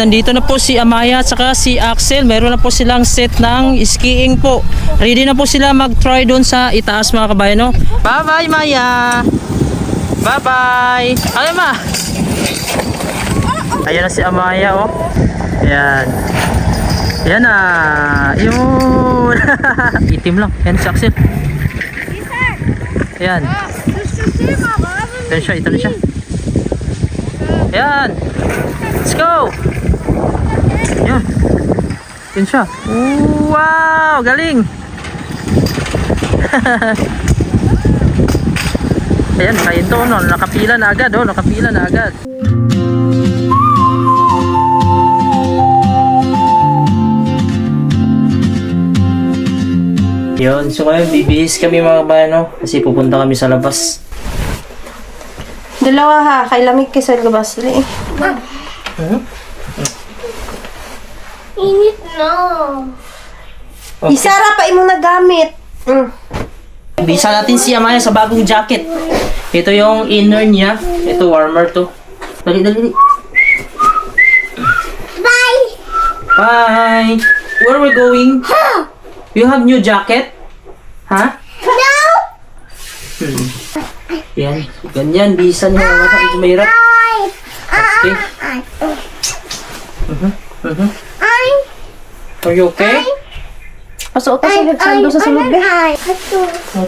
Nandito na po si Amaya at saka si Axel. Meron na po silang set ng skiing po. Ready na po sila mag-try doon sa itaas mga kabayan. No? Bye-bye Maya! Bye-bye! Ano ma? Ayan na si Amaya oh. Ayan. Ayan na. Yun. Itim lang. Ayan si Axel. Ayan. Ayan siya. Ito na siya. Ayan. Let's go. Ayan. Ayan siya. Wow. Galing. Ayan. Kaya ito. No? Nakapila na agad. Oh. Nakapila na agad. Yun, so ngayon bibihis kami mga kabayan, no? Kasi pupunta kami sa labas. Dalawa ha, kay lamig kay sa labas. Init na. Okay. Isara pa imong nagamit. Bisa natin si Amaya sa bagong jacket. Ito yung inner niya. Ito warmer to. Dali, dali. Bye. Bye! Where are we going? You have new jacket? Ha? No. Yan. Ganyan, bisa niya. Medyo mahirap. Bye. Okay. Are you okay? Pasuot ka sa sando sa sulod be.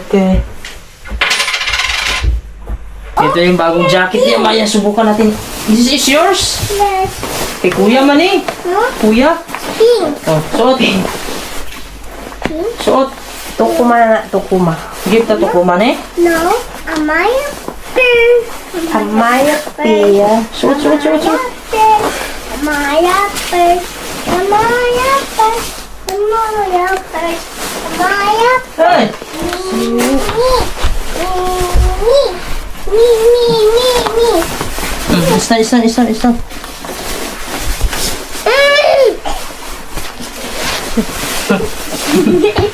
Okay. Ito yung bagong jacket niya, Maya. Subukan natin. This is yours? Yes. Kay Kuya man eh. Kuya? Pink. Oh, suot. Suot. Tukuma na, tukuma. Give ta to kuman eh. No. Amaya. Pink. Amaya piya. Suot, suot, suot, suot. Amaya. Pink. Amaya. Pink. Amaya. Pink. Amaya. Ay! Me. Isa.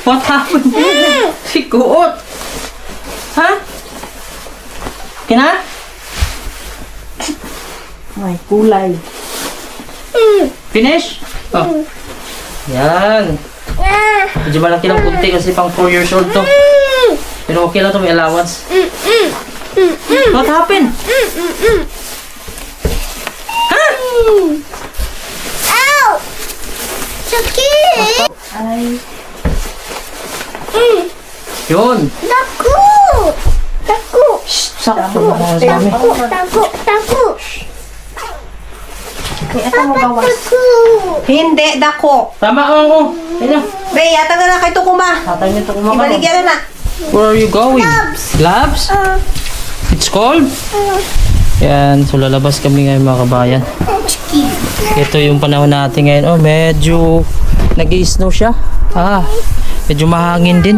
What happened? Sikuot. Ha? Kina? Ay, kulay. Finish? Oh. Yan. Medyo malaki lang kunti kasi pang 4 years old to. Pero okay lang to, may allowance. What happened? Ha? Ow! So cute! Ay, Yun. Taku! Taku! Sakto na mga dami. Taku! may ito mo gawas. Taku! Hindi, dako. Tama ako. Ayun. Be, yata na kay tukuma. Tatay nito kumakain. Ibaligyan na na. Where are you going? Gloves? It's cold? Yan, so lalabas kami ngayon mga kabayan. Ito yung panahon natin ngayon. Oh, medyo nag-i-snow siya. Medyo mahangin din.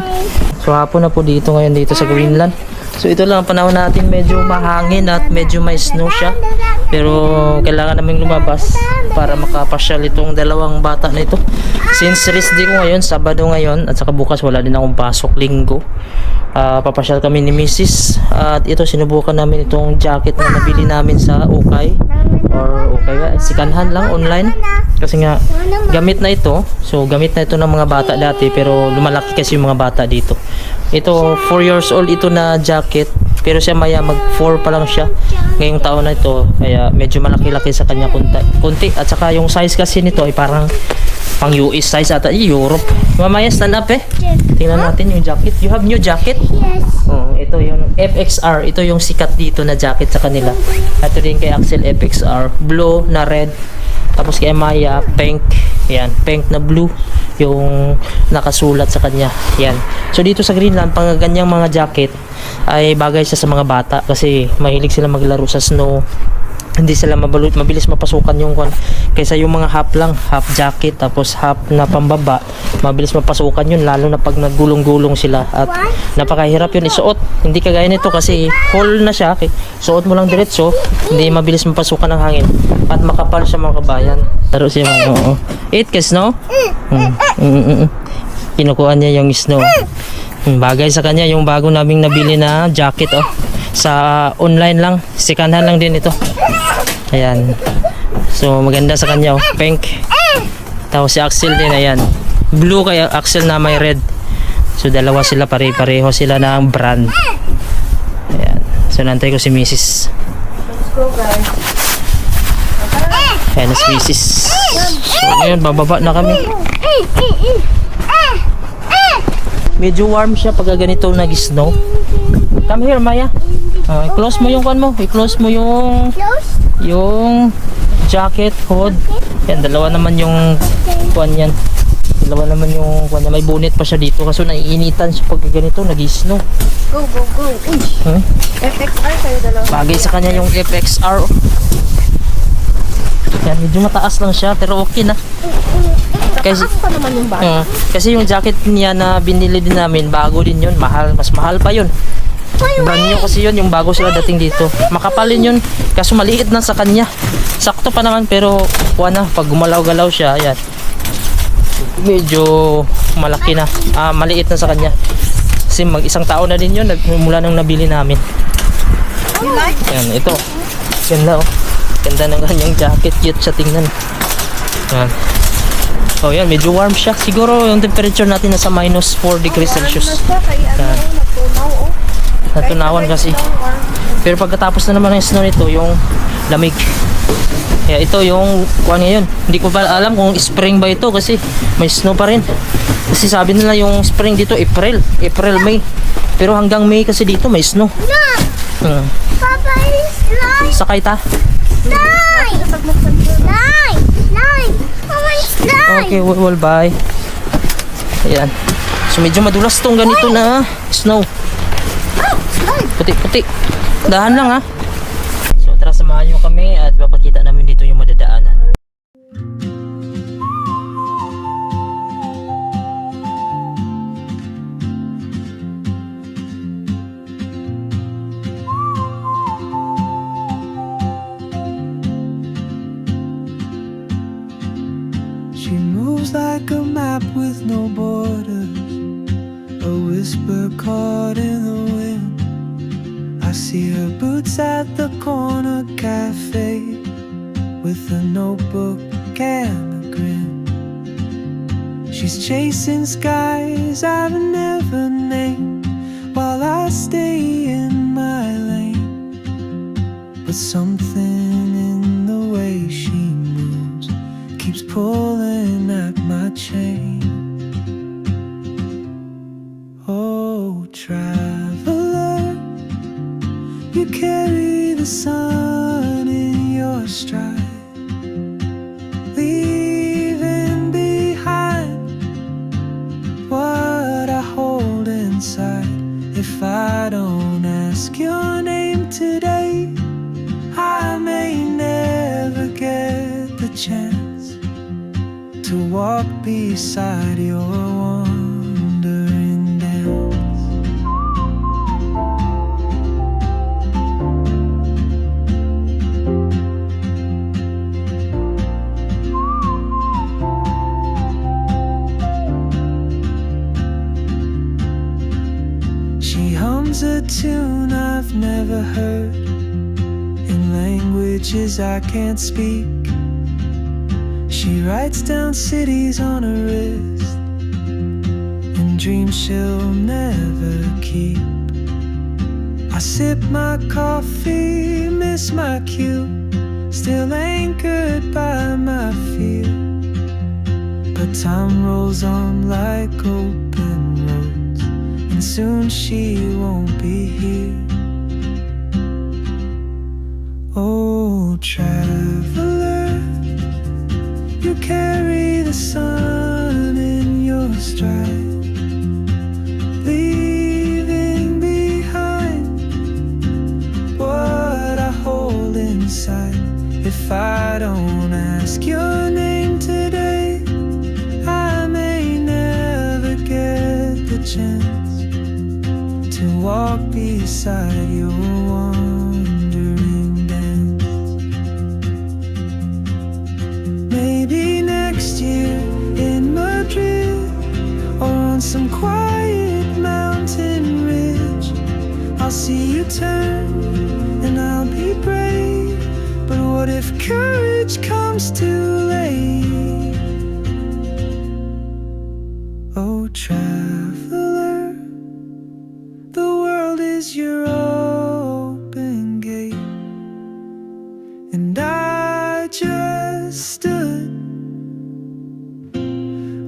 So hapon na po dito ngayon dito sa Greenland. So ito lang ang panahon natin, medyo mahangin at medyo may snow siya. Pero kailangan namin lumabas para makapasyal itong dalawang bata na ito. Since rest day ko ngayon, Sabado ngayon, at saka bukas wala din akong pasok, Linggo. Papasyal kami ni Mrs. At ito sinubukan namin itong jacket na nabili namin sa Okay. Or Okay, sikanhan lang online. Kasi nga gamit na ito. So gamit na ito ng mga bata dati, pero lumalaki kasi yung mga bata dito. Ito 4 years old ito na jacket, pero siya Maya mag 4 pa lang siya ngayong taon na ito, kaya medyo malaki-laki sa kanya kunti. At saka yung size kasi nito ay parang pang US size ata, Europe. Mamaya stand up eh. Tingnan natin yung jacket. You have new jacket? Yes. Oh, ito yung FXR. Ito yung sikat dito na jacket sa kanila. Ito din kay Axel FXR. Blue na red. Tapos kay Maya, pink. Yan, pink na blue. Yung nakasulat sa kanya. Yan. So dito sa Greenland, pang ganyang mga jacket ay bagay siya sa mga bata kasi mahilig sila maglaro sa snow. Hindi sila mabilis mapasukan yung kaysa yung mga half jacket tapos half na pambaba, mabilis mapasukan yun lalo na pag naggulong-gulong sila at napakahirap yun isuot. Hindi kagaya nito kasi whole na siya, okay? Suot mo lang diretso, hindi mabilis mapasukan ng hangin at makapal siya mga kabayan. Laro siya man, oo. Eat ka snow? Kinukuha niya yung snow. Bagay sa kanya yung bago naming nabili na jacket sa online lang, sikanhan lang din ito. Ayan. So maganda sa kanya, oh. Pink. Tapos si Axel din, ayan. Blue kaya Axel na may red. So dalawa sila, pare-pareho sila ng brand. Ayan. So nantay ko si Mrs. Let's go, guys. Ayan na si Mrs. So ngayon, bababa na kami. Medyo warm siya pag ganito nag-snow. Come here, Maya. I-close mo yung i-close mo yung jacket, hood. Yan, dalawa naman yung kuan yan. Dalawa naman yung kuan niya. May bonnet pa siya dito kasi naiinitan siya pag ganito nag-snow. Go, go, go. Hmm? FXR kayo dalawa. Bagay sa kanya yung FXR. Yan, medyo mataas lang siya pero okay na. Kasi, Ako pa naman yung bata. kasi yung jacket niya na binili din namin, bago din yun, mahal, mas mahal pa yun. Brand new kasi yun, yung bago sila dating dito. Makapalin yun, kaso maliit na sa kanya. Sakto pa naman pero na, pag gumalaw-galaw siya, ayan. Medyo malaki na, maliit na sa kanya. Kasi mag-isang taon na din yun, mula nang nabili namin. You like? Ayan, ito. Ganda oh. Ganda ng kanyang jacket, cute siya tingnan. Ayan. Oh yan, medyo warm siya. Siguro yung temperature natin nasa minus 4 degrees Celsius. Natunaw, oh. Natunawan kasi. Pero pagkatapos na naman ng snow nito, yung lamig. Kaya ito yung kuha ngayon. Hindi ko pa alam kung spring ba ito kasi may snow pa rin. Kasi sabi nila yung spring dito April, May. Pero hanggang May kasi dito may snow. Papa is slime. Sakay ta. Slime. Slime. Slime. Mama is slime. Okay, well bye. Ayan. So medyo madulas tong ganito na snow. Puti-puti. Dahan lang ha. So tara, samahan nyo kami at papakita namin dito yung madadaanan. She moves like a map with no borders, a whisper caught in the wind. I see her boots at the corner cafe with a notebook and a grin. She's chasing skies I've never named while I stay in my lane. But something in the way she moves keeps pulling at my chain. Oh, traveler, you carry the sun in your stride, leaving behind what I hold inside. If I don't ask your name today, I may never get the chance to walk beside your wandering dance. She hums a tune I've never heard in languages I can't speak. She writes down cities on her wrist and dreams she'll never keep. I sip my coffee, miss my cue, still anchored by my fear. But time rolls on like open roads, and soon she won't be here. Oh, traveler, you carry the sun in your stride, leaving behind what I hold inside. If I don't ask your name today, I may never get the chance to walk beside your wandering dance. Maybe next year in Madrid, or on some quiet mountain ridge, I'll see you turn and I'll be brave. But what if courage comes comes too late. Oh, traveler, the world is your open gate, and I just stood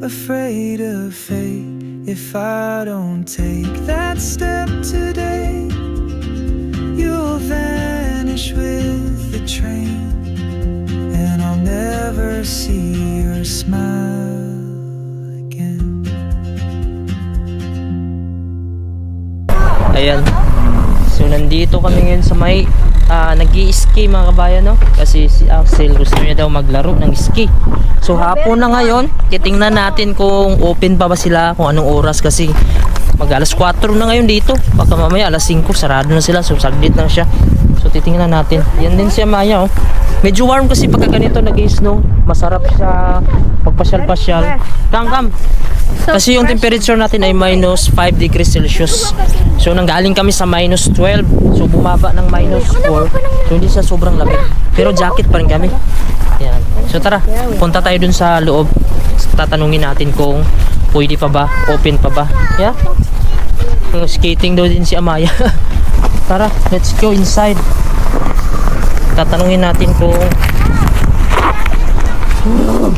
afraid of fate. If I don't take that step today, you'll vanish with the train, and I'll never see your smile again. Ayan. So nandito kami ngayon sa may nag-i-ski mga kabayan, no? Kasi si Axel gusto niya daw maglaro ng ski. So hapon na ngayon, titingnan natin kung open pa ba sila, kung anong oras, kasi mag alas 4 na ngayon dito. Baka mamaya alas 5 sarado na sila, so saglit lang siya. So titingnan natin. Yan din si Amaya, oh. Medyo warm kasi pagka ganito nag-i-snow. Masarap siya magpasyal-pasyal. Kam. Kasi yung temperature natin ay minus 5 degrees Celsius. So nanggaling kami sa minus 12. So bumaba ng minus 4. So hindi siya sobrang lamig. Pero jacket pa rin kami. Yan. So tara, punta tayo dun sa loob. Tatanungin natin kung pwede pa ba, open pa ba. Yeah? Skating daw din si Amaya. Tara, let's go inside. Tatanungin natin kung Come.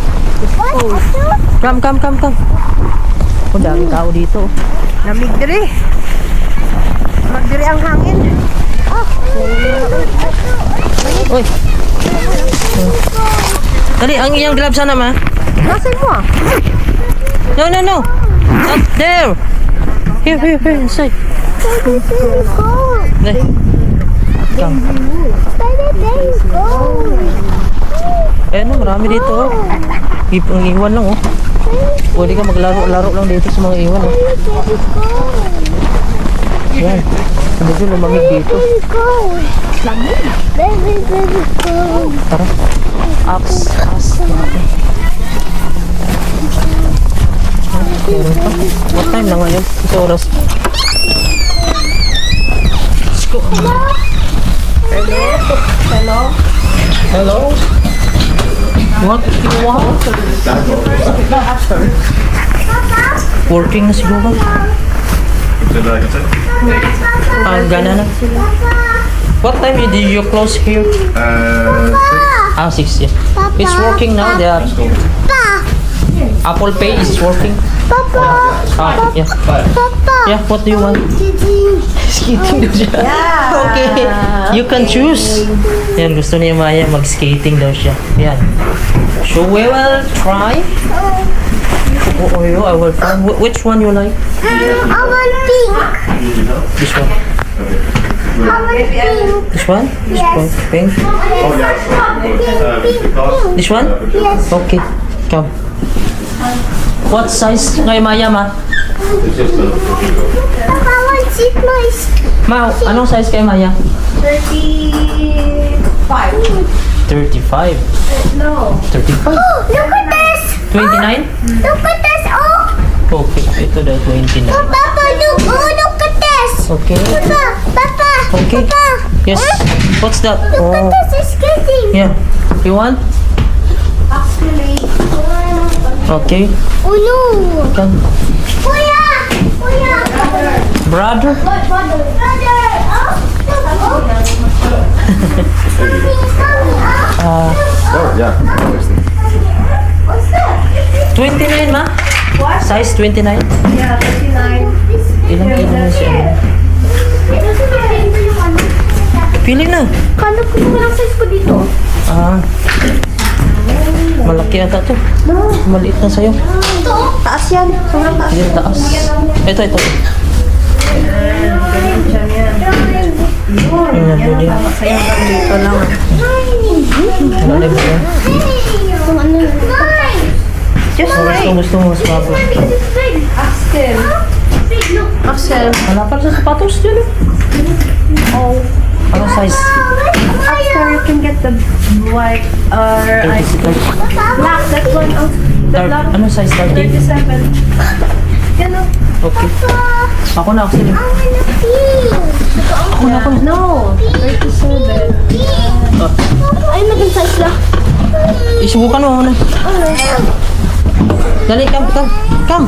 Oh, daming tao dito. Lamig diri. Magdiri ang hangin. Uy. Dali, ang iyang gloves sana ma. Nasaan mo? No. Up there. Here, inside. Dali. Come. Eh, no, marami dito, oh. Ang iwan lang, oh. Pwede ka maglaro-laro lang dito sa mga iwan, oh. Yan. Medyo lumamig dito. Tara. Axe. Meron pa. What time na ngayon? Ito oras. Let's go. Hello? What do you want? Working na siguro. Gana na. What time do you close here? 6, yeah. It's working now. The Apple Pay is working. Yeah. Yeah, what do you want? Skating daw siya. Okay. You can choose. Yan, gusto niya Maya mag-skating daw siya. Yan. So we will try. I will try. Which one you like? I want pink. This one. I want pink. This one? This one. Pink. This one? Yes. Okay. Come. What size kay Maya, ma? Papa, I want zip mask. Ma, anong size kay Maya? 35. 35. No. 35. Oh, look at this. 29? Look at this. Oh, Okay, ito daw 29. Papa, look at this. Okay. Papa. Okay. Papa. Yes. What's that? Look at Oh. this. It's skating. Yeah. You want? Actually, Okay. Oh no. Come. Kuya. Brother? Brother. Oh, yeah. What's that? 29, ma? what? Size 29? Yeah, 39. Ilang kilo na siya? Pili na. Kala ko walang size ko dito. Malaki ata to. Maliit na sa'yo. Taas yan. Sobrang taas. Yung taas. Ito. Ayan, pwede. Sa'yo dito lang. Malaki ba yan? Just wait. Gusto mo mas bago. Axel. Axel. Wala pa sa sapatos dyan eh. Oh. Anong size? After you can get the white or black. That one. Oh, the black. Anong size? 30? 37. Yan o. Okay. Ako na, actually. No. 37. Ah, Ay, naging size lang. Isubukan mo muna. Dali, come.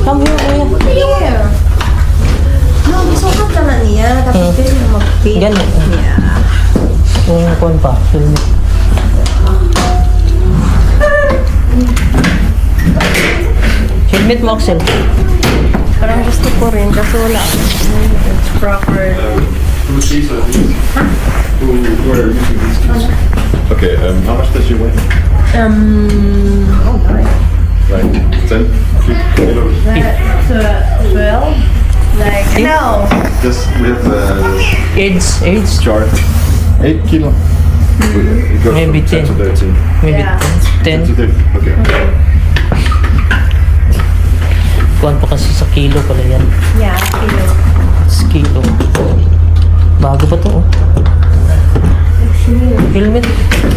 Come here, kuya. Here. No, masukat ka na niya. Tapos din yung mag-pay. Ganun. Yeah. Yung kuwan pa. Helmet. Helmet mo, Axel. Parang gusto ko rin kasi wala. It's proper. Who sees these? Who are using these keys? Okay, how much does she weigh? Oh my. Like 10 kilos? So, 12? Like, no. Just we have AIDS. chart. 8 kilo. It goes Maybe from 10 to 13. Maybe Yeah. 10. 10 to 13. Okay. Kuwan pa kasi sa kilo pala yan. Yeah, kilo. Sa kilo. Bago pa to, oh. Helmet.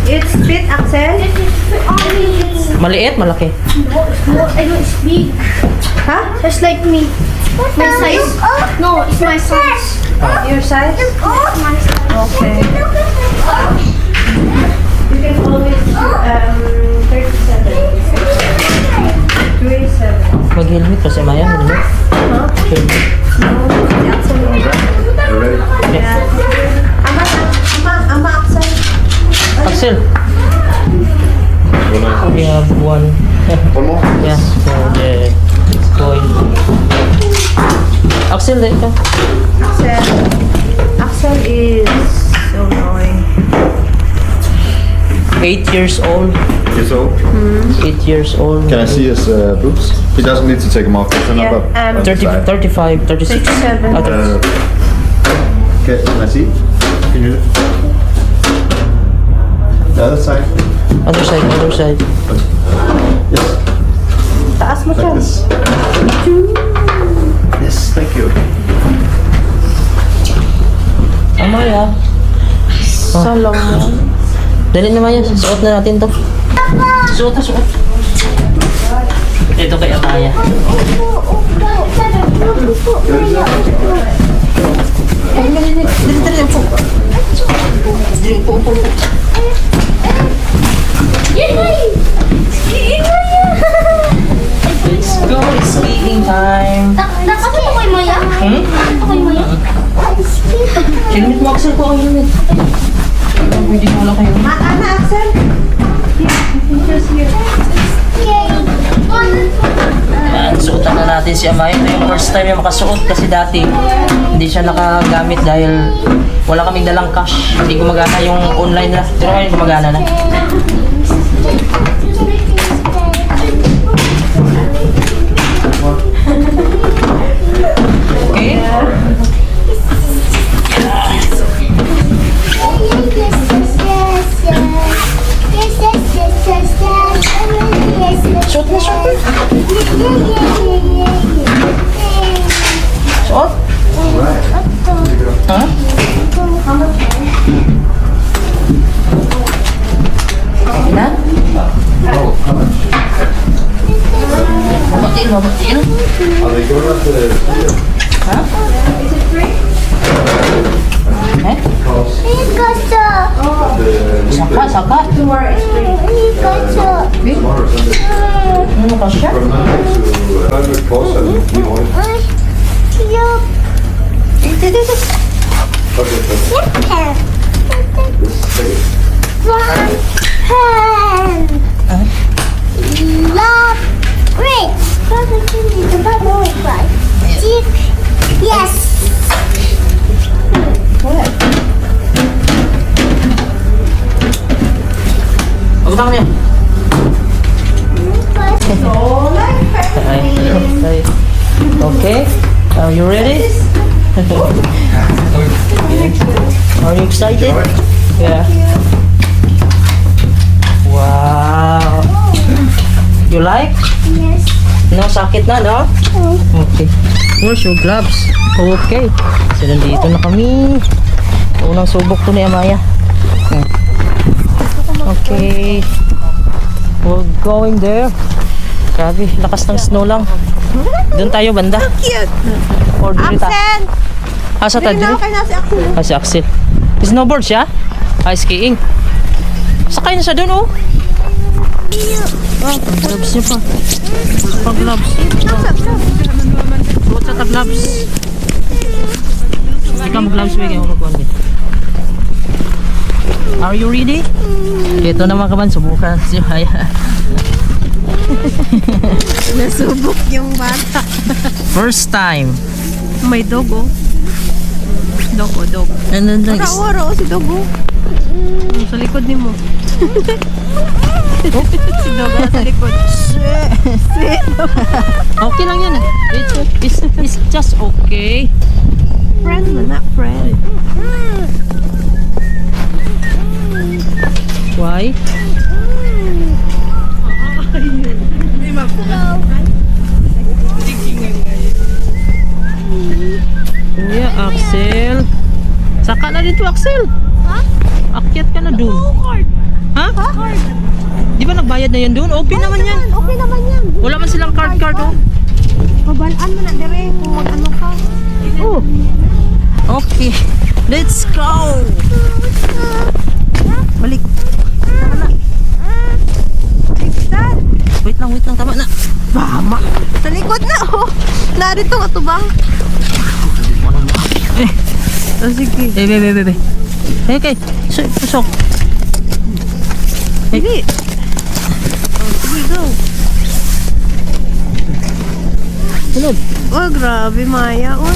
It's fit, Axel? Maliit, malaki. I know it's big. Huh? Just like me. My size? No, it's my size. Your size? My size. Okay. You can always 37. 27. Mag-helmet pa si Maya. Helmet. Huh? Helmet. No, si Axel. You ready? Yeah. Ama, Axel. Axel, we have one. One more? Yeah, for the coin. Axel, there ka. Axel is so annoying. 8 years old. Years old? 8 years old. Can I see his boots? He doesn't need to take them off. They're not Yeah, up on the 30, side. 35, 36. 37. Ah, 30. Okay, can I see? Can you? The other side? Other side. Yes, Taas mo siya. like this. Yes, thank you. Amaya. Solomon. Dali na Maya, suot na natin to. Suot. Ito kay Amaya. Let's go, it's speaking time. Nakasya ko kay Maya? Hmm? Ito kay Maya? Helmet mo, Axel, ko ang helmet. Hindi mo lang kayo. Ana, Axel? Just here. Yan, suotan na natin si Amaya. Ito yung first time niya makasuot kasi dati hindi siya nakagamit dahil wala kaming dalang cash. Hindi gumagana yung online na. Pero ngayon gumagana na. Okay? Suot na, suot na. Suot? Ha? Okay na? Mabatiin. Are they going up the Ha? Eh? Saka. tomorrow Sunday? Ano ka siya? From 9 to 100 course and we want it. Okay, let's take it. Yes. Pagkatang niya. Okay. Are you ready? Are you excited? Yeah. Wow. You like? Yes. No, sakit na, no? Okay. Where's your gloves? Okay. So, nandito na kami. Unang subok to ni Amaya. Okay. We're going there. Grabe, lakas ng snow lang. Doon tayo banda. Cute. Or dito tayo. Axel! Asa tayo? Bili na ako kay na si Axel. Si Axel. Snowboard siya? Ice skiing. Sakay na siya doon, oh. Gloves niya pa. Gloves. Suot sa gloves. Ikaw mag-gloves mo kayo magkuhan din. Are you ready? Ito naman kaman, subukan si Maya. Nasubok yung bata. First time. May dogo. Dogo. And then Oro, si dogo. Sa likod ni mo. Si dogo sa likod. okay lang yan. It's just okay. Friend mo na, friend. Why? Kuya Axel. Saka na dito, Axel. Ha? Akyat ka na dun. Ha? Di ba nagbayad na yan dun? Okay naman yan. Okay naman yan. Wala man silang card oh. Pabalaan mo na dire kung mag-ano ka. Oh. Okay. Let's go. Balik. Tama na. Dad. Wait lang. Tama na. Mama. Sa likod na, oh. Narito ka tubang. Oh, sige. Bebe. Okay. Pusok. Sige. Oh, sige, go. Sunod. Oh, grabe, Maya. Uy.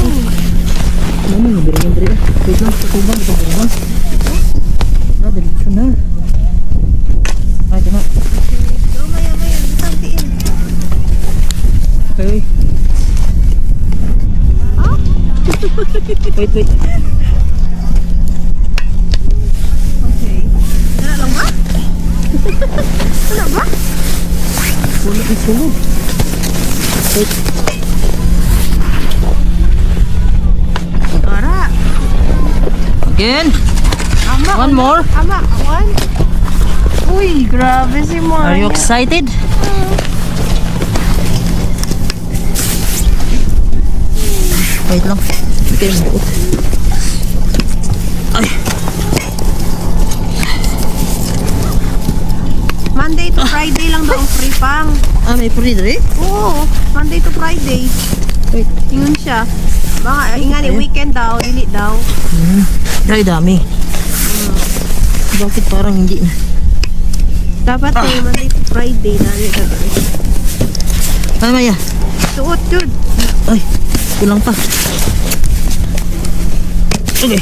Ano, beri. Wait lang. Tutubang. Diretso na. Ay, tama. Go, Maya. Tangkiin. Okay. Wait. Okay. Wala lang ba? Wala ba? Sunod. Wait. Ara. Again. Ama. One more. Ama. One. Uy, grabe si Maya. Are you excited? Wait lang. Okay, buot. Ay. Monday to Friday lang daw ang free pang. May free dre? Oo, Monday to Friday. Wait. Ingon siya. Baka ingani weekend daw, dili daw. Ay, dami. Bakit parang hindi na? Dapat Monday to Friday na nito. Ano Maya? Suot yun. Ay, kulang pa. Okay.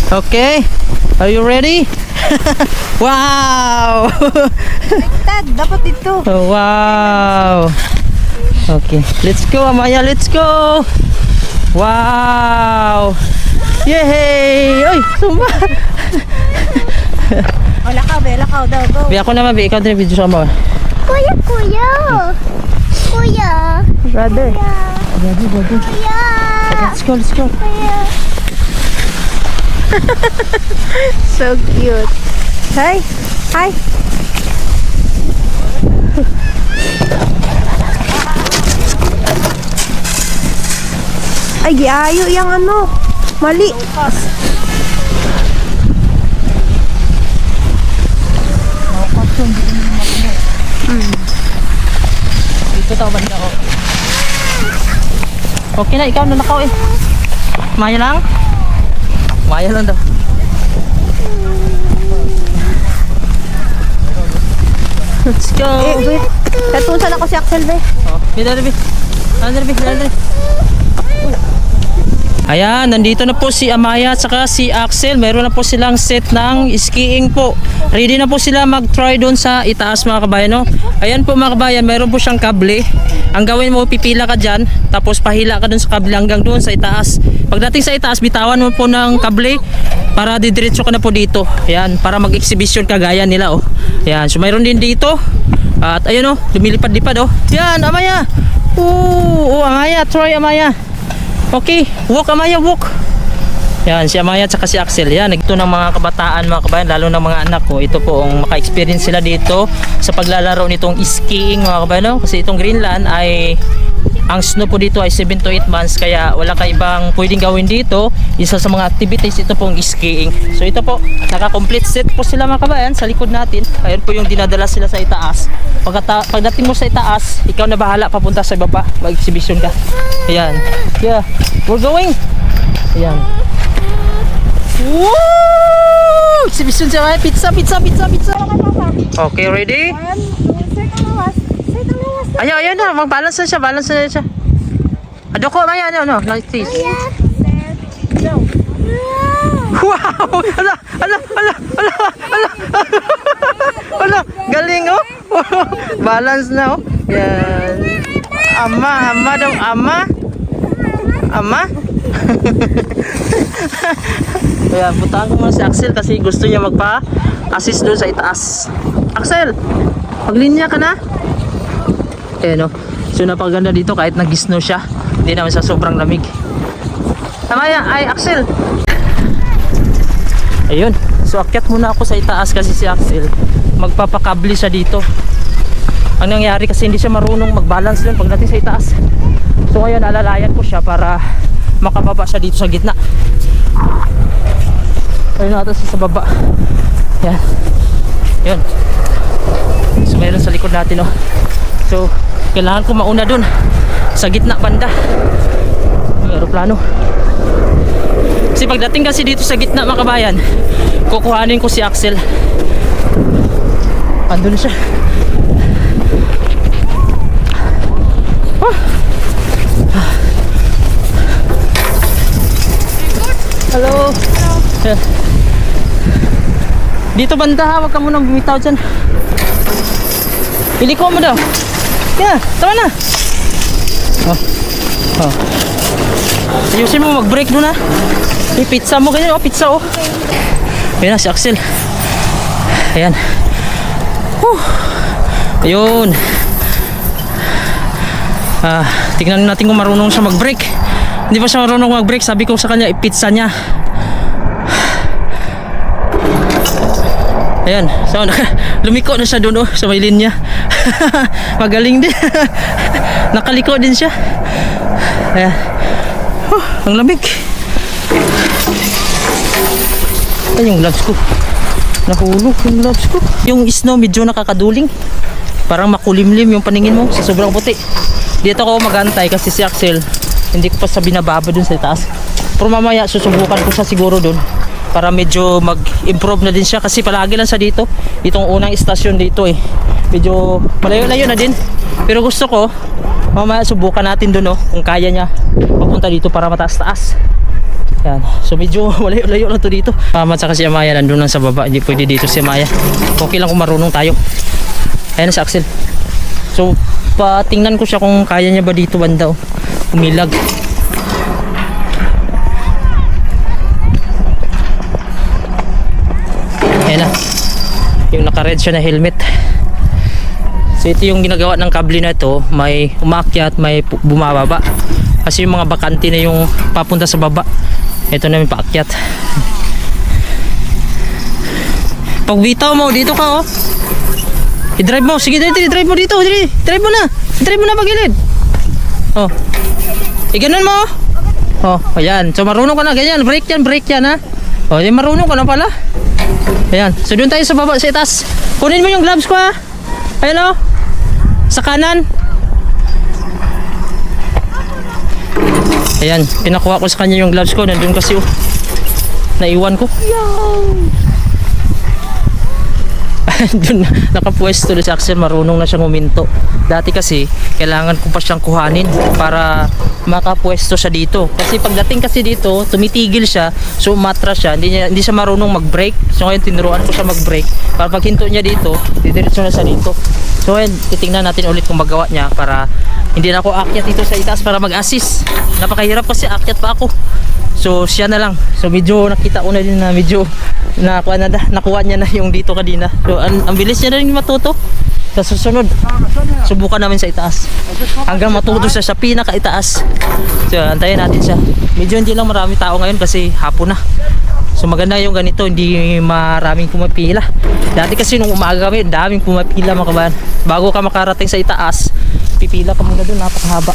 Okay. Are you ready? Wow! Tad, dapat ito. Oh, wow! Okay, let's go Amaya, let's go! Wow! Yay! Oy, sumba! O, lakaw daw, go. Bi ako naman, bi ikaw din video sa mo. Kuya. Brother. Kuya. Let's go. So cute. Hi. Ay, giayo yung ano. Mali. Dito tao banda ako. Okay na, ikaw na nakaw eh. Maya lang daw. Let's go. Wait. Tatusan ako si Axel, be. Oh, Dali. Ayan, nandito na po si Amaya at saka si Axel. Meron na po silang set ng skiing po. Ready na po sila mag-try doon sa itaas mga kabayan. No? Ayan po mga kabayan, meron po siyang kable. Ang gawin mo, pipila ka dyan, tapos pahila ka doon sa kable hanggang doon sa itaas. Pagdating sa itaas, bitawan mo po ng kable para didiretso ka na po dito. Ayan, para mag-exhibition kagaya nila. Oh. Ayan, so mayroon din dito. At ayun oh, lumilipad-lipad oh. Ayan, Amaya. Amaya, try Amaya. Okay, walk Amaya, walk. Yan, si Amaya at saka si Axel. Yan, ito ng mga kabataan, mga kabayan, lalo ng mga anak ko. Ito po, ang maka-experience sila dito sa paglalaro nitong skiing, mga kabayan. No? Kasi itong Greenland ay Ang snow po dito ay 7 to 8 months kaya wala ka ibang pwedeng gawin dito. Isa sa mga activities ito pong skiing. So ito po, naka-complete set po sila mga kabayan sa likod natin. Ayun po yung dinadala sila sa itaas. Pagdating mo sa itaas, ikaw na bahala papunta sa baba. Mag-exhibition ka. Ayan. Yeah. We're going. Ayan. Woo! Exhibition siya. Pizza. Okay, ready? Ayan na, mag-balance na siya. Adoko, ano, like this. Wow! Ala, galing oh. Balance na oh. Yan. Ama daw, ama. Kaya puntahan ko muna si Axel kasi gusto niya magpa-assist doon sa itaas. Axel, maglinya ka na? Ayan o. So napaganda dito kahit nag-snow siya. Hindi naman sa sobrang lamig. Tamaya, ay Axel. Ayun. So akyat muna ako sa itaas kasi si Axel magpapakabli siya dito. Ang nangyari kasi hindi siya marunong mag-balance din pagdating sa itaas. So ngayon alalayan ko siya para makababa siya dito sa gitna. Ayun natin siya sa baba. Yan. Yun. So mayroon sa likod natin oh. So kailangan ko mauna dun sa gitna banda. May aeroplano. Kasi pagdating kasi dito sa gitna mga kabayan, kukuhanin ko si Axel. Andun siya. Hello. Yeah. Dito banda ha, wag ka munang bumitaw dyan. Iliko mo daw. Yeah, tama na. Ayusin mo, mag-break doon ha. May pizza mo ganyan, pizza oh. Ayan na si Axel. Ayan. Ayun. Tingnan natin kung marunong siya mag-break. Hindi pa siya marunong mag-break. Sabi ko sa kanya, ipizza niya. Ayan. So, lumiko na siya doon sa may linya. Magaling din. Nakaliko din siya. Ayan. Ang lamig. Ay, yung gloves ko. Nahulog yung gloves ko. Yung snow medyo nakakaduling. Parang makulimlim yung paningin mo sa sobrang puti. Dito ako magantay kasi si Axel hindi ko pa sa binababa dun sa taas. Pero mamaya susubukan ko siya siguro dun para medyo mag-improve na din siya kasi palagi lang siya dito. Itong unang istasyon dito eh. Medyo malayo-layo na din. Pero gusto ko mamaya subukan natin dun kung kaya niya papunta dito para mataas-taas. Yan. So medyo malayo-layo lang to dito. Mama at si Amaya nandun lang sa baba. Hindi pwede dito si Amaya. Okay lang kung marunong tayo. Ayan na si Axel. So patingnan ko siya kung kaya niya ba dito banda umilag. Ayan na. Yung naka-red siya na helmet. So ito yung ginagawa ng kable na ito. May umakyat, may bumababa. Kasi yung mga bakante na yung papunta sa baba. Ito na yung paakyat. Pag bitaw mo, dito ka oh. I-drive mo. Sige, i-drive mo dito. Drive mo na. I-drive mo na pagilid. Oh. I-ganon mo. Oh, ayan. So marunong ka na. Ganyan. Brake yan ha. Oh, yan marunong ka na pala. Ayan. So doon tayo sa baba, sa itaas. Kunin mo yung gloves ko ha. Ayan oh. Sa kanan. Ayan. Pinakuha ko sa kanya yung gloves ko. Nandun kasi oh. Naiwan ko. Doon nakapwesto na si Axel, marunong na siyang huminto. Dati kasi kailangan ko pa siyang kuhanin para makapwesto siya dito. Kasi pagdating kasi dito, tumitigil siya, so umatras siya, hindi siya marunong mag-brake. So ngayon tinuruan ko siya mag-brake para pag hinto niya dito, didiretso na siya dito. So ngayon titingnan natin ulit kung magawa niya para hindi na ako akyat dito sa itaas para mag-assist. Napakahirap kasi akyat pa ako. So siya na lang. So medyo nakita ko na din na medyo nakuha niya na yung dito kanina. So ang bilis niya na rin matuto. Sa susunod, subukan namin sa itaas. Hanggang matuto siya sa pinaka-itaas. So antayin natin siya. Medyo hindi lang marami tao ngayon kasi hapon na. So maganda yung ganito, hindi maraming pumapila. Dati kasi nung umaga kami, daming pumapila mga kabayan. Bago ka makarating sa itaas, pipila ka muna doon, napakahaba.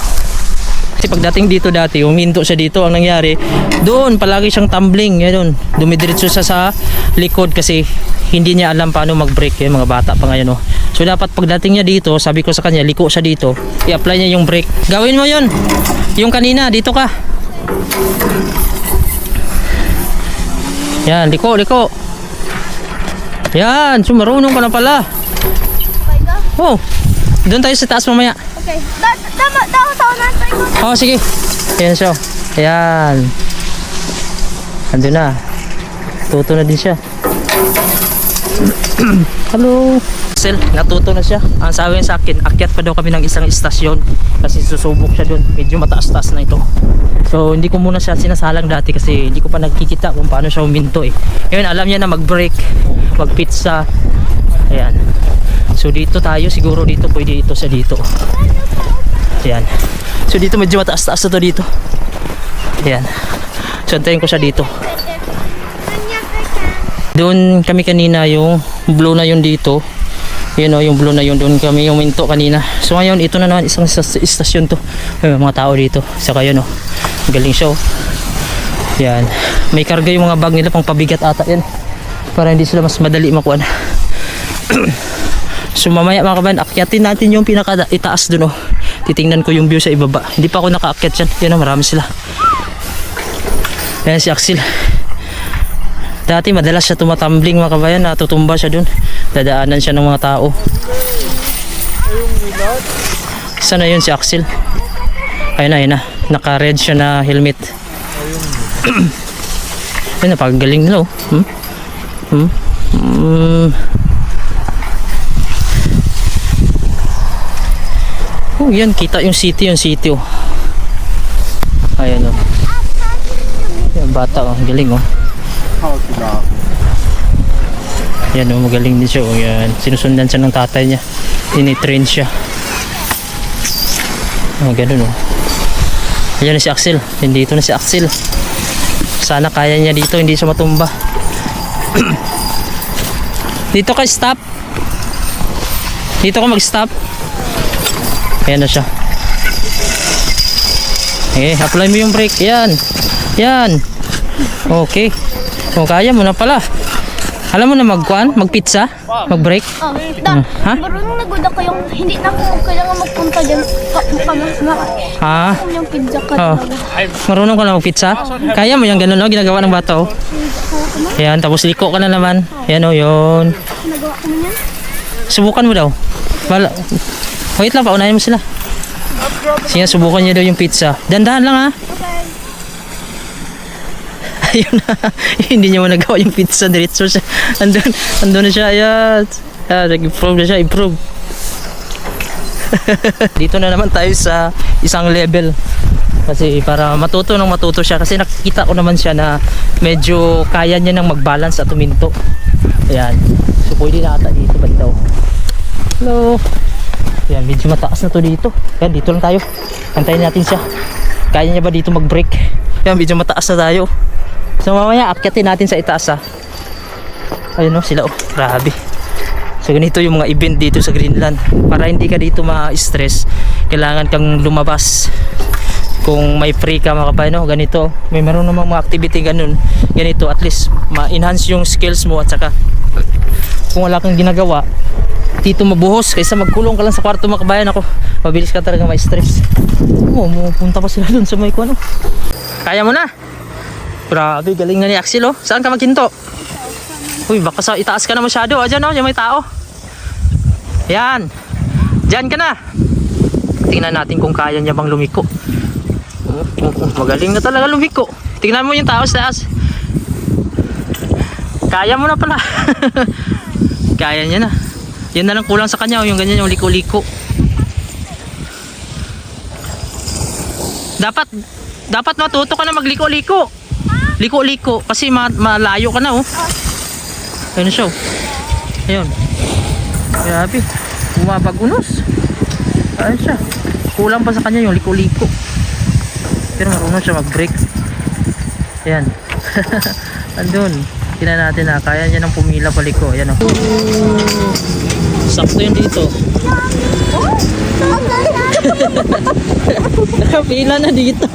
Kasi pagdating dito dati, uminto siya dito. Ang nangyari, doon palagi siyang tumbling. Yan, dumidiretso siya sa likod kasi hindi niya alam paano mag-brake. Yung mga bata pa ngayon. Oh. So dapat pagdating niya dito, sabi ko sa kanya, liko siya dito. I-apply niya yung brake. Gawin mo yun. Yung kanina, dito ka. Yan, liko. Yan, so marunong ka na pala. Oh, doon tayo sa taas mamaya. Okay. Daw tayo ko. Oh, sige. Ayan siya. Ayan. Andun na. Tuto na din siya. Hello. Sel, natuto na siya. Ang sabi niya sa akin, akyat pa daw kami ng isang istasyon kasi susubok siya doon. Medyo mataas-taas na ito. So, hindi ko muna siya sinasalang dati kasi hindi ko pa nagkikita kung paano siya huminto eh. Ngayon, alam niya na mag-brake, mag-pizza. Ayan. So, dito tayo. Siguro dito pwede ito sa dito. Ayan. So dito medyo mataas-taas na to dito. Ayan. So antayin ko siya dito. Doon kami kanina yung blue na yun dito. Yun o, yung blue na yun. Doon kami yung minto kanina. So ngayon ito na naman isang istasyon to. May mga tao dito. Saka yun o. Galing siya o. Ayan. May karga yung mga bag nila pang pabigat ata yan. Para hindi sila mas madali makuha. So mamaya mga kabayan, akyatin natin yung pinaka itaas dun o. Titingnan ko yung view sa ibaba. Hindi pa ako nakaakyat dyan. Yan o, marami sila. Ayan si Axel. Dati madalas siya tumatumbling mga kabayan. Natutumba siya dun. Dadaanan siya ng mga tao. Sana yun si Axel. Ayun na. Naka-red siya na helmet. Ayun, napakagaling nila o. Oh, yan, kita yung city oh. Ayan oh. Yan, bata oh, galing oh. Yan oh, magaling din siya oh. Yan, sinusundan siya ng tatay niya. Tinitrain siya. Oh, ganun oh. Ayan na si Axel. Dito na si Axel. Sana kaya niya dito, hindi siya matumba. Dito ka stop. Dito ka mag-stop. Ayan na siya. Apply mo yung brake. Yan. Okay. Kung kaya mo na pala. Alam mo na mag-pizza? Mag-brake? Ha? Marunong nagod ako yung hindi na ko kailangan magpunta dyan. Ha? Yung pizza ka. Oh. Marunong ka na mag-pizza? Kaya mo yung ganun, no? Ginagawa ng bata, oh. Yan, tapos liko ka na naman. Yan, oh, yun. Nagawa ko na yan. Subukan mo daw. Wait lang, paunahin mo sila. Sige, subukan niya daw yung pizza. Dandahan lang, ha? Ayun na. Hindi niya mo nagawa yung pizza. Diretso siya. Andun na siya. Ayan. Nag-improve na siya. Improve. Dito na naman tayo sa isang level. Kasi para matuto siya. Kasi nakikita ko naman siya na medyo kaya niya nang mag-balance at tuminto. Ayan. So pwede na ata dito. Ba't daw? Hello. Ayan, medyo mataas na to dito. Ayan, dito lang tayo. Antayin natin siya. Kaya niya ba dito mag-brake? Ayan, medyo mataas na tayo. So mamaya, akyatin natin sa itaas ha. Ayun o, sila o. Grabe. So ganito yung mga event dito sa Greenland. Para hindi ka dito ma-stress, kailangan kang lumabas. Kung may free ka mga kabayan, no? Ganito. May meron namang mga activity ganun. Ganito, at least ma-enhance yung skills mo. At saka, kung wala kang ginagawa, dito mabuhos kaysa magkulong ka lang sa kwarto mga kabayan. Ako, mabilis ka talaga ma-stress. Punta pa sila dun sa may kuano. Kaya mo na. Grabe, galing na ni Axel oh. Saan ka maghinto? Uy, baka sa itaas ka na masyado. Diyan oh, yung may tao. Yan. Diyan ka na. Tingnan natin kung kaya niya bang lumiko. Magaling na talaga lumiko. Tingnan mo yung tao sa taas. Kaya mo na pala. Kaya niya na. Yan na lang kulang sa kanya, yung ganyan, yung liko-liko. Dapat matuto ka na magliko-liko. Liko-liko kasi malayo ka na oh. Ayun siya. Ayun. Grabe. Bumabag-unos. Ayun siya. Kulang pa sa kanya yung liko-liko. Pero marunong siya mag-brake. Ayan. Andun. Tingnan natin na kaya niya nang pumila paliko. Ayan oh. Sakto yun dito. Nakapila na dito.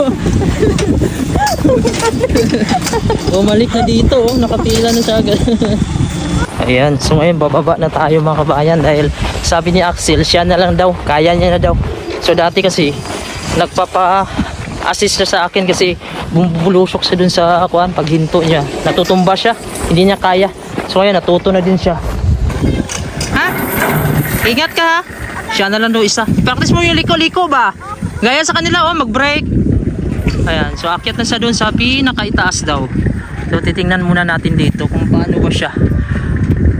Bumalik na dito, oh. Nakapila na siya agad. Ayan, so ngayon bababa na tayo mga kabayan dahil sabi ni Axel, siya na lang daw, kaya niya na daw. So dati kasi nagpapa-assist siya sa akin kasi bumubulusok siya dun sa kuan, paghinto niya. Natutumba siya, hindi niya kaya. So ngayon natuto na din siya. Ha? Ingat ka ha. Siya na lang daw isa. I-practice mo yung liko-liko ba? Gaya sa kanila, oh, mag-break. Ayan, so akyat na siya doon sa pinakaitaas daw. So titingnan muna natin dito kung paano ba siya.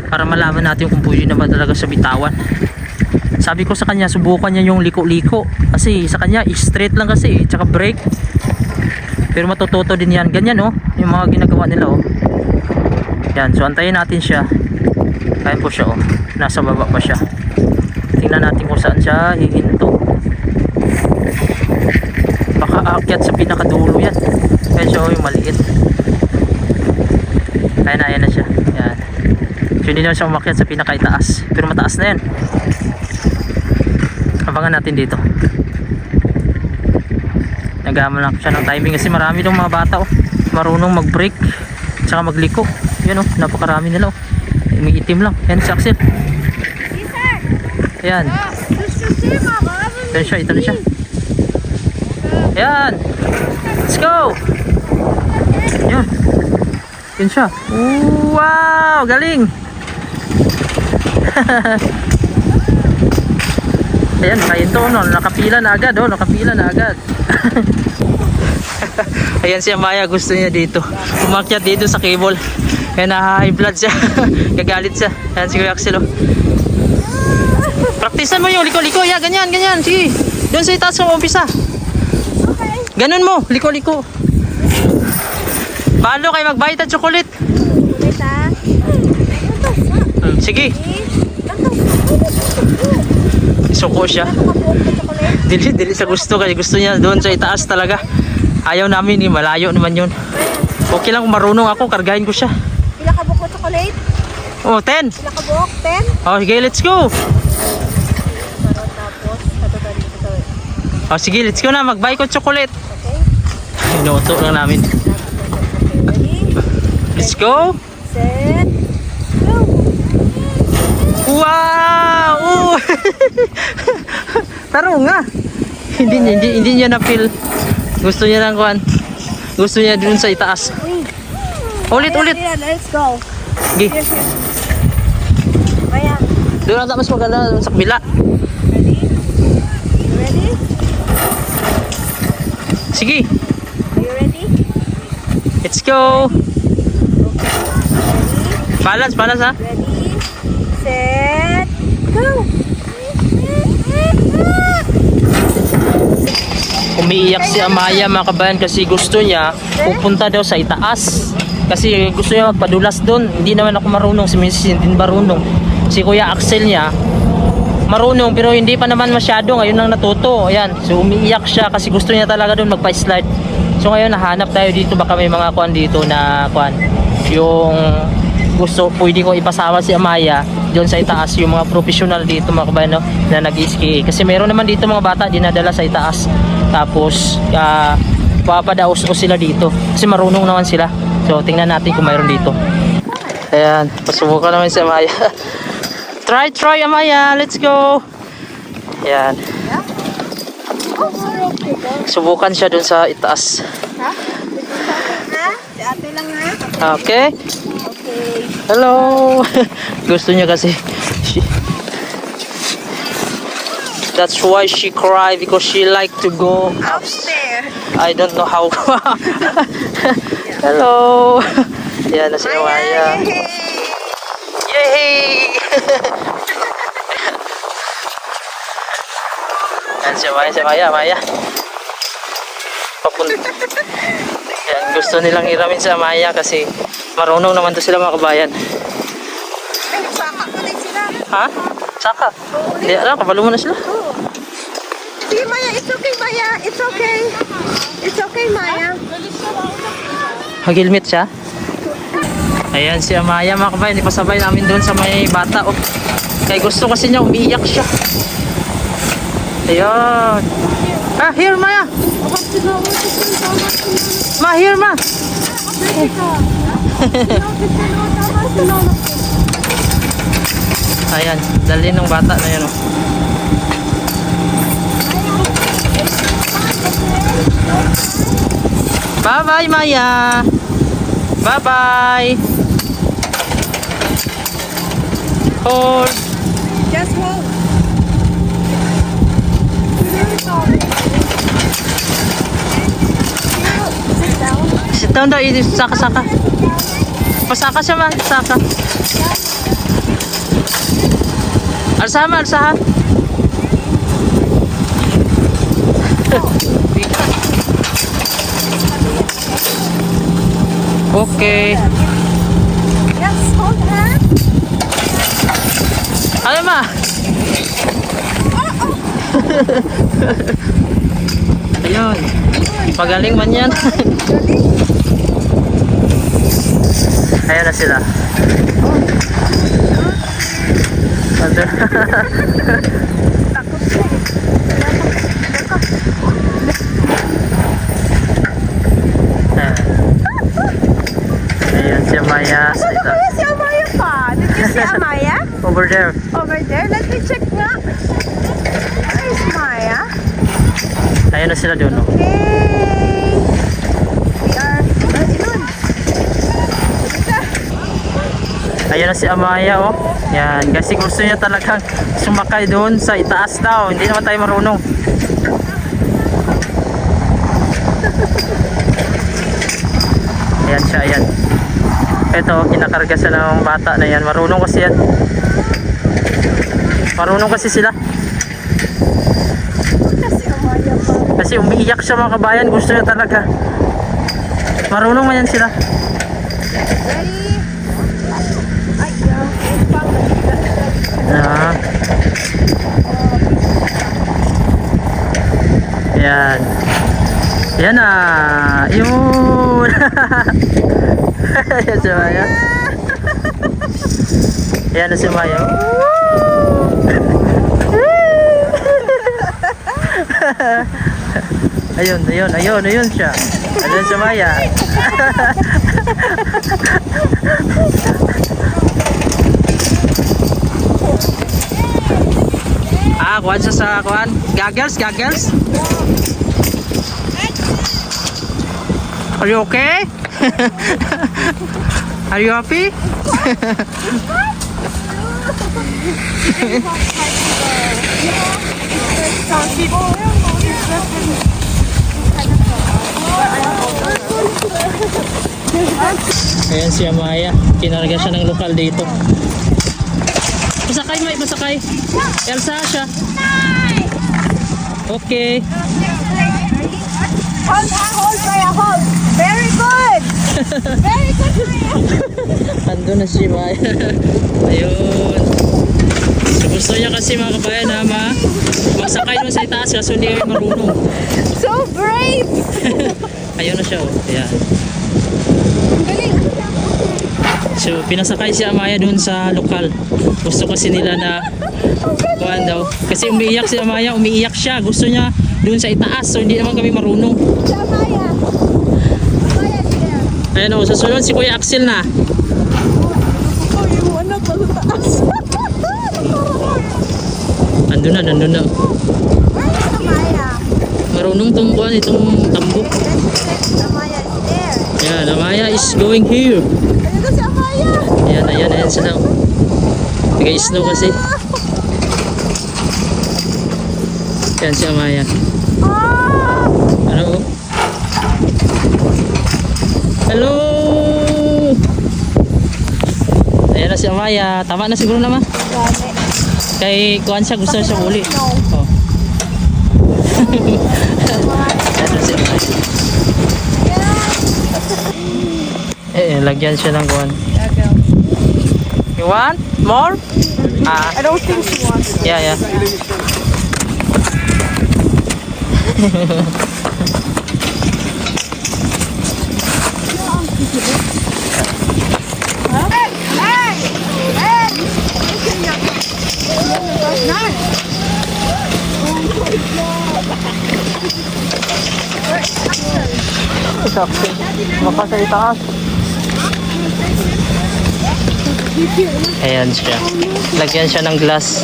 Para malaman natin kung pwede na ba talaga sa bitawan. Sabi ko sa kanya, subukan niya yung liko-liko. Kasi sa kanya, straight lang kasi, tsaka break. Pero matututo din yan. Ganyan oh, yung mga ginagawa nila oh. Yan, so antayin natin siya. Kaya po siya oh, nasa baba pa siya. Tingnan natin kung saan siya hihinto. Baka aakyat sa pinakadulo yan. Kaya siya oh, yung maliit. Ayan na siya. Yan. So hindi na siya umakyat sa pinakaitaas. Pero mataas na yan. Abangan natin dito. Nagaman lang siya ng timing kasi marami ng mga bata oh. Marunong mag-break tsaka magliko. Yan oh, napakarami nila oh. May itim lang. Yan si Axel. Yan. Yan siya, ito na siya. Yan. Let's go. Yan. Yan siya. Wow, galing. Ayan, kayo to, no? Nakapila na agad, oh, nakapila na agad. Ayan si Amaya, gusto niya dito. Umakyat dito sa cable. Kaya na-high blood siya. Gagalit siya. Ayan si Kuya Axel, oh. Praktisan mo yung liko-liko. Yeah, ganyan, ganyan. Sige. Doon sa itaas mo umpisa. Ganun mo, liko-liko. Paano kayo magbayad at chocolate? Sige. Suko siya. Dili sa gusto kasi gusto niya doon sa itaas talaga. Ayaw namin, malayo naman yun. Okay lang kung marunong ako, kargahin ko siya. Ilang kabuk mo chocolate? Oh, 10. Ilang kabuk? 10? Oh, sige, let's go. Oh, sige, let's go na. Mag-buy ko chocolate. Okay. Inuto lang namin. Ready? Let's go. Set. Go! Wow! Oh. Taro nga. Hindi niya na-feel. Gusto niya lang kuhan. Gusto niya dun sa itaas. Ulit. Ayan, let's go. Sige. Maya. Doon na mas maganda sa kabila. Ready? You ready? Sige. Are you ready? Let's go. Balance ha. Ready? Set. Go! Umiiyak si Amaya mga kabayan kasi gusto niya pupunta daw sa itaas. Kasi gusto niya magpadulas doon. Hindi naman ako marunong. Si Mrs. hindi marunong. Si Kuya Axel niya marunong pero hindi pa naman masyado. Ngayon lang natuto. Ayan. So umiiyak siya kasi gusto niya talaga doon magpa-slide. So ngayon nahanap tayo dito. Baka may mga kuan dito na kuan. Yung gusto, pwede ko ipasama si Amaya doon sa itaas. Yung mga professional dito mga kabayan, no, na nag-ski. Kasi meron naman dito mga bata dinadala sa itaas. Tapos papadaos ko sila dito. Kasi marunong naman sila. So tingnan natin kung mayroon dito. Ayan, pasubukan naman si Amaya. Try Amaya, let's go. Ayan. Subukan siya dun sa itaas. Ha? Si ate lang ha? Okay. Okay. Hello. Gusto niya kasi. That's why she cried because she like to go Upstairs. I don't know how. Hello. Yan na si Amaya. Yay! Yan si Amaya. Papunta. Yan, gusto nilang iramin sa Amaya kasi marunong naman to sila mga kabayan. Ay, saka ko din sila. Ha? Saka? Hindi alam, kabalo mo na sila. Sige, Maya. It's okay, Maya. It's okay. It's okay, Maya. Hagilmit siya. Ayan si Amaya mga kabayan, ipasabay namin doon sa may bata. Oh. Kaya gusto kasi niya, umiiyak siya. Ayun. Ah, here, Maya. Ma, here, ma. Ayan, dali ng bata na yun. Oh. Bye-bye, Maya. Bye-bye. Hold. Just hold. Sit down daw, saka-saka. Pasaka siya, ma. Saka. Alsaha, ma. Alsaha. Okay. Yes, hold her. Ano, ma? Ayun. Pagaling man yan. Ayan na sila. Ayan si Amaya. Where is si Amaya pa? Did you see Amaya? Over there. Over there? Let me check nga. Where is Maya? Ayan na sila doon. Oh. Okay. We are... Ayun. Ayan na si Amaya, oh. Yan, kasi gusto niya talagang sumakay doon sa itaas daw. Hindi naman tayo marunong. Ayan siya, ayan. Ito, kinakarga siya ng bata na yan. Marunong kasi yan. Marunong kasi sila. Si Amaya pa. Kasi umiiyak siya mga kabayan. Gusto niya talaga. Marunong man yan sila. Ready? Ay, yeah. Ah. Yan. Yan na. Yun. Yan si Maya. Yan na si Maya. Ayun siya. Ayun si Maya. Kuhan siya sa kuhan. Goggles. Are you okay? Are you happy? Ayan si Amaya. Kinarga siya ng lokal dito. Masakay, May. Masakay. Elsa siya. Okay. Hold, Maya, hold. Very good. Very good, Maya. Ando na si Maya. Ayun. So gusto niya kasi mga kabayan na masakay mo sa itaas kasi hindi kami marunong. So brave. Ayun na siya, oh. Ayan. Galing. So pinasakay si Amaya doon sa lokal. Gusto kasi nila na kuhan daw. Kasi umiiyak si Amaya, umiiyak siya. Gusto niya doon sa itaas. So hindi naman kami marunong. Si Amaya. Amaya there. Ayan, oh. Susunod si Kuya Axel na. Oh, you wanna go to taas. Nandun na. Where is Amaya? Marunong tong kuhan, itong tambok. Amaya is there. Ayan, Amaya is going here. Ayun na si Amaya. Ayan sila. Bigay snow kasi. Ayan si Amaya. Ah! Ano? Hello! Ayan na si Amaya. Tama na siguro naman. Kay kuhan siya, gusto siya uli. Oh. Ayan na si Amaya. Lagyan siya ng kuhan. You want more? I don't think she wants it. Yeah. si Axel. Maka sa itaas. Ayan siya. Lagyan siya ng glass.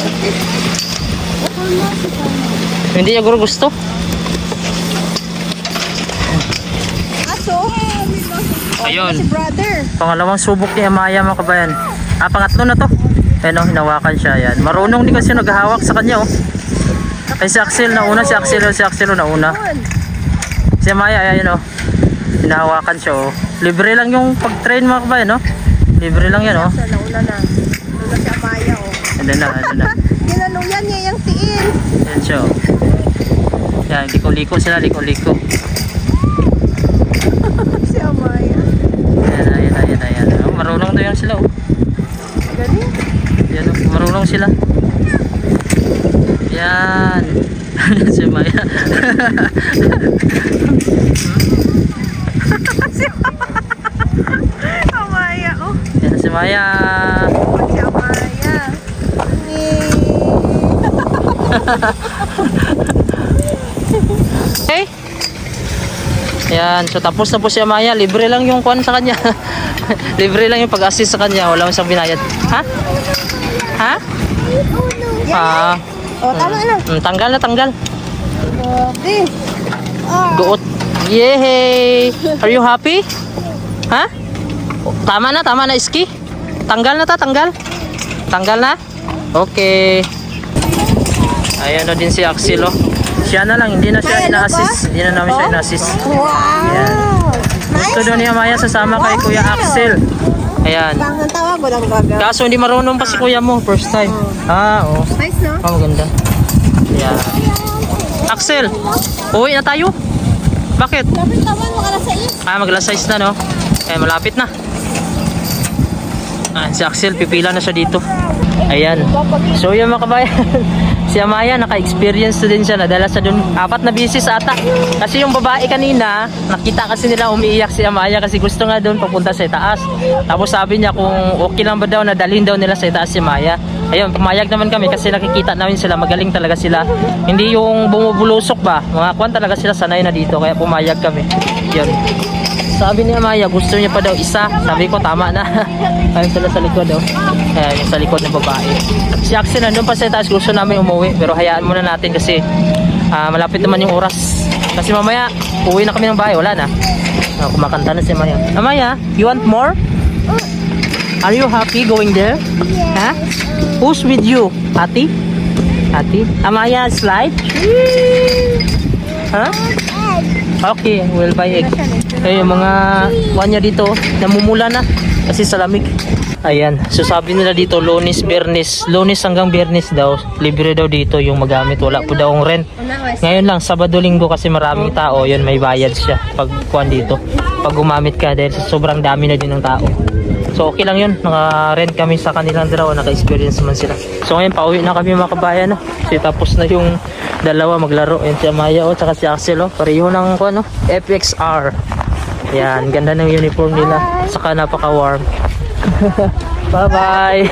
Hindi niya gusto. Ayun. Pangalawang subok ni Amaya mga kabayan. Pangatlo na to. Ayan o, hinawakan siya. Ayan. Marunong din kasi naghahawak sa kanya o. Ay si Axel nauna, si Axel nauna. Si Amaya, ayan o. Hinahawakan siya o. Libre lang yung pag-train mga kabayan o. Libre lang yan o. Nauna na. Nauna si Amaya, oh. Ayan na. Ginaluyan niya yung tiin. Ayan siya o. Ayan, liko-liko sila, liko-liko. Si Amaya. Ayan. Oh, marunong to yan sila oh. Galing. Ayan oh, marunong sila. Yan. Si Maya. Amaya, oh. Yan si Maya. Si Amaya. Okay. Yan, so tapos na po si Maya. Libre lang yung kuwan sa kanya. Libre lang yung pag-assist sa kanya. Wala mo siyang binayad. Ha? Ha? Oh, tama na. Tanggal na, tanggal. Okay. Guot. Yay! Are you happy? Ha? Tama na, Iski. Tanggal na ta, tanggal. Tanggal na? Okay. Ayan na din si Axel, oh. Siya na lang, hindi na siya ina-assist. Hindi na namin siya ina-assist. Ayan. Gusto daw ni Amaya sasama kay Kuya Axel. Ayan. Ang tawag ko lang gaga. Kaso hindi marunong pa si Kuya mo, first time. Oo. Nice, no? Oh, maganda. Ayan. Axel, uwi na tayo? Bakit? Dapat taman mo ka na sa is. Mag-alas 6 na, no? Malapit na. Si Axel, pipila na siya dito. Ayan. So, yun mga kabayan. Si Amaya, naka-experience na din siya. Nadala sa dun 4 na bisis ata. Kasi yung babae kanina, nakita kasi nila umiiyak si Amaya kasi gusto nga doon papunta sa itaas. Tapos sabi niya kung okay lang ba daw na dalhin daw nila sa itaas si Maya. Ayun, pumayag naman kami kasi nakikita namin sila, magaling talaga sila. Hindi yung bumubulusok ba, mga kwan talaga sila, sanay na dito, kaya pumayag kami. Yun. Sabi ni Amaya, gusto niya pa daw isa. Sabi ko, tama na. Ayun sila sa likod daw. Ayan, yung sa likod ng babae. Si Axel nandun pa sa itaas, gusto namin umuwi. Pero hayaan muna natin kasi malapit naman yung oras. Kasi mamaya, uwi na kami ng bahay, wala na. Kumakanta na si Amaya. Amaya, you want more? Are you happy going there? Ha? Who's with you? Ati? Ati? Amaya, slide? Ha? Okay, we'll buy egg. Ay, yung mga wanya dito, namumula na kasi sa lamig. Ayan, so sabi nila dito, Lunes, Biyernes. Lunes hanggang Biyernes daw, libre daw dito yung magamit. Wala po daw ang rent. Ngayon lang, Sabado, Linggo kasi maraming tao, yun may bayad siya pag kuwan dito. Pag gumamit ka dahil sobrang dami na din ng tao. So okay lang yun, naka-rent kami sa kanilang dalawa, naka-experience naman sila. So ngayon, pauwi na kami mga kabayan. Kasi tapos na yung dalawa maglaro. Yan si Amaya o, tsaka si Axel o. Pareho ng ano, FXR. Yan, ganda ng uniform nila. Saka napaka-warm. Bye-bye!